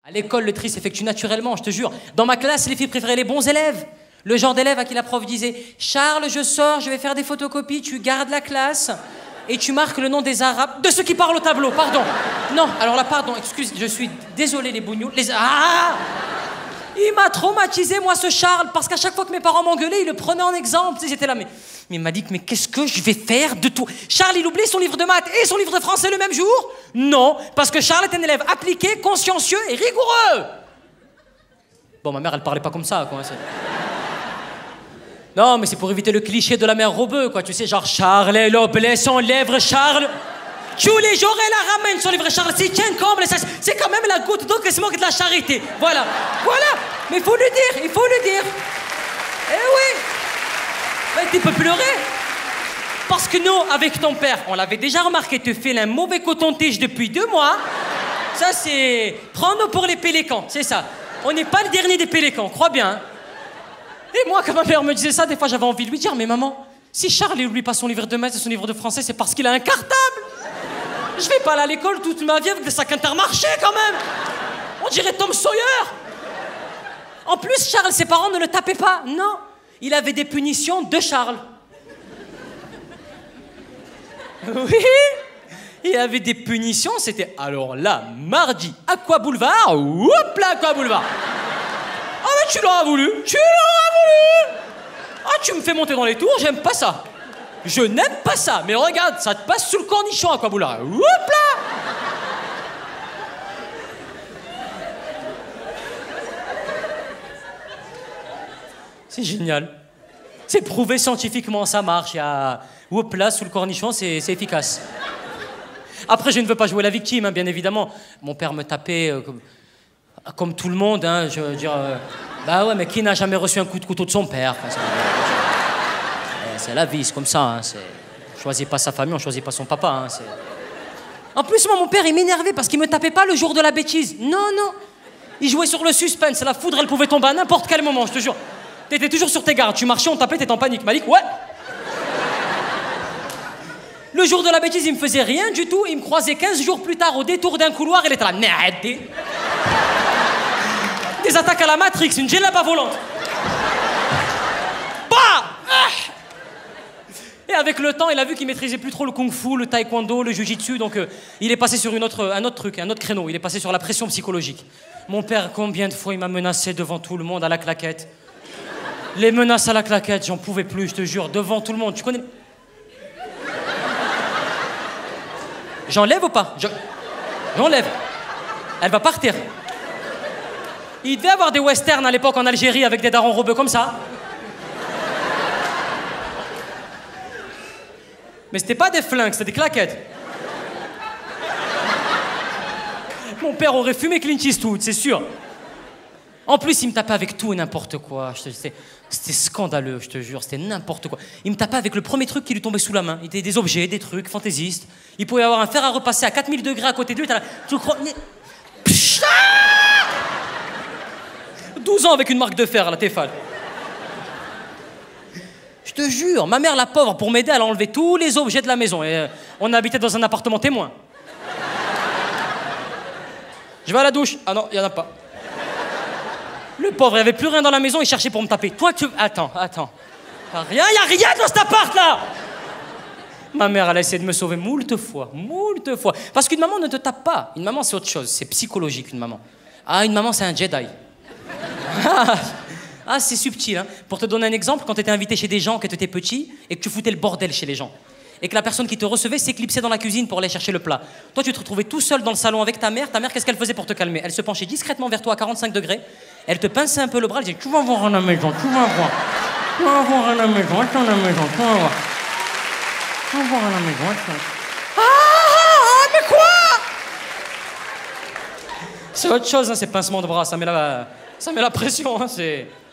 À l'école, le tri s'effectue naturellement, je te jure. Dans ma classe, les filles préféraient les bons élèves. Le genre d'élève à qui la prof disait « Charles, je sors, je vais faire des photocopies, tu gardes la classe et tu marques le nom des Arabes... » De ceux qui parlent au tableau, pardon. Non, alors là, pardon, excuse, je suis désolé les bougnoules. Il m'a traumatisé, moi, ce Charles, parce qu'à chaque fois que mes parents m'engueulaient, ils le prenaient en exemple. Ils étaient là, mais il m'a dit « Mais qu'est-ce que je vais faire de tout ?» Charles, il oublie son livre de maths et son livre de français le même jour? Non, parce que Charles est un élève appliqué, consciencieux et rigoureux. Bon, ma mère, elle parlait pas comme ça, quoi. Non, mais c'est pour éviter le cliché de la mère Robeux, quoi. Tu sais, genre, Charles, elle oblait son livre, Charles. Tous les jours, elle la ramène, son livre, Charles. C'est tiens comme, c'est quand même la goutte d'eau qui se manque de la charité. Voilà, voilà. Mais il faut le dire, il faut le dire. Eh oui. Mais tu peux pleurer. Parce que nous, avec ton père, on l'avait déjà remarqué, te file un mauvais coton-tige depuis 2 mois. Ça, c'est... Prends-nous pour les pélécans, c'est ça. On n'est pas le dernier des pélécans, crois bien. Hein. Et moi, quand ma mère me disait ça, des fois, j'avais envie de lui dire, mais maman, si Charles n'oublie pas son livre de maths et son livre de français, c'est parce qu'il a un cartable. Je vais pas aller à l'école toute ma vie avec des sacs Intermarché, quand même. On dirait Tom Sawyer. En plus, Charles, ses parents ne le tapaient pas. Non, il avait des punitions de Charles. Oui, il avait des punitions, c'était alors là, mardi, Aqua Boulevard, hop là, Aqua Boulevard. Ah mais tu l'auras voulu, tu l'auras voulu. Ah tu me fais monter dans les tours, j'aime pas ça. Je n'aime pas ça, mais regarde, ça te passe sous le cornichon, Aqua Boulevard. Hop là. C'est génial. C'est prouvé scientifiquement, ça marche. Il y a hop là, sous le cornichon, c'est efficace. Après, je ne veux pas jouer la victime, hein, bien évidemment. Mon père me tapait comme tout le monde, hein, je veux dire... bah ouais, mais qui n'a jamais reçu un coup de couteau de son père? Enfin, c'est la vie, c'est comme ça. Hein, on choisit pas sa famille, on choisit pas son papa. Hein, en plus, moi, mon père, il m'énervait parce qu'il me tapait pas le jour de la bêtise. Non, non. Il jouait sur le suspense. La foudre, elle pouvait tomber à n'importe quel moment, je te jure. T'étais toujours sur tes gardes. Tu marchais, on tapait, t'étais en panique. Malik, ouais. Le jour de la bêtise, il me faisait rien du tout. Il me croisait 15 jours plus tard au détour d'un couloir. Il était là. Des attaques à la Matrix, une djellaba volante. Bah Et avec le temps, il a vu qu'il maîtrisait plus trop le kung-fu, le taekwondo, le jiu-jitsu. Donc, il est passé sur un autre truc, un autre créneau. Il est passé sur la pression psychologique. Mon père, combien de fois il m'a menacé devant tout le monde à la claquette? Les menaces à la claquette, j'en pouvais plus, je te jure, devant tout le monde. Tu connais... J'enlève ou pas? J'enlève. Elle va partir. Il devait y avoir des westerns à l'époque en Algérie avec des darons robeux comme ça. Mais c'était pas des flingues, c'était des claquettes. Mon père aurait fumé Clint Eastwood, c'est sûr. En plus, il me tapait avec tout et n'importe quoi. C'était scandaleux, je te jure, c'était n'importe quoi. Il me tapait avec le premier truc qui lui tombait sous la main. Il était des objets, des trucs fantaisistes. Il pouvait y avoir un fer à repasser à 4000 degrés à côté de lui. Tu crois... 12 ans avec une marque de fer, la Tefal. Je te jure, ma mère, la pauvre, pour m'aider, elle a enlevé tous les objets de la maison. Et on habitait dans un appartement témoin. Je vais à la douche. Ah non, il n'y en a pas. Le pauvre, il n'y avait plus rien dans la maison, il cherchait pour me taper. Toi, tu... Attends. Il n'y a rien dans cet appart-là. Ma mère, elle a essayé de me sauver moult fois. Parce qu'une maman ne te tape pas. Une maman, c'est autre chose. C'est psychologique, une maman. Ah, une maman, c'est un Jedi. Ah, c'est subtil, hein. Pour te donner un exemple, quand tu étais invité chez des gens, que tu étais petit, et que tu foutais le bordel chez les gens, et que la personne qui te recevait s'éclipsait dans la cuisine pour aller chercher le plat. Toi, tu te retrouvais tout seul dans le salon avec ta mère. Ta mère, qu'est-ce qu'elle faisait pour te calmer? Elle se penchait discrètement vers toi à 45 degrés. Elle te pinçait un peu le bras. Elle disait, tu vas voir à la maison, tu vas voir. Tu vas voir à la maison, attends à la maison, tu vas voir. Tu vas voir à la maison, attends. Mais quoi? C'est autre chose, hein, ces pincements de bras. Ça met la pression, hein, c'est...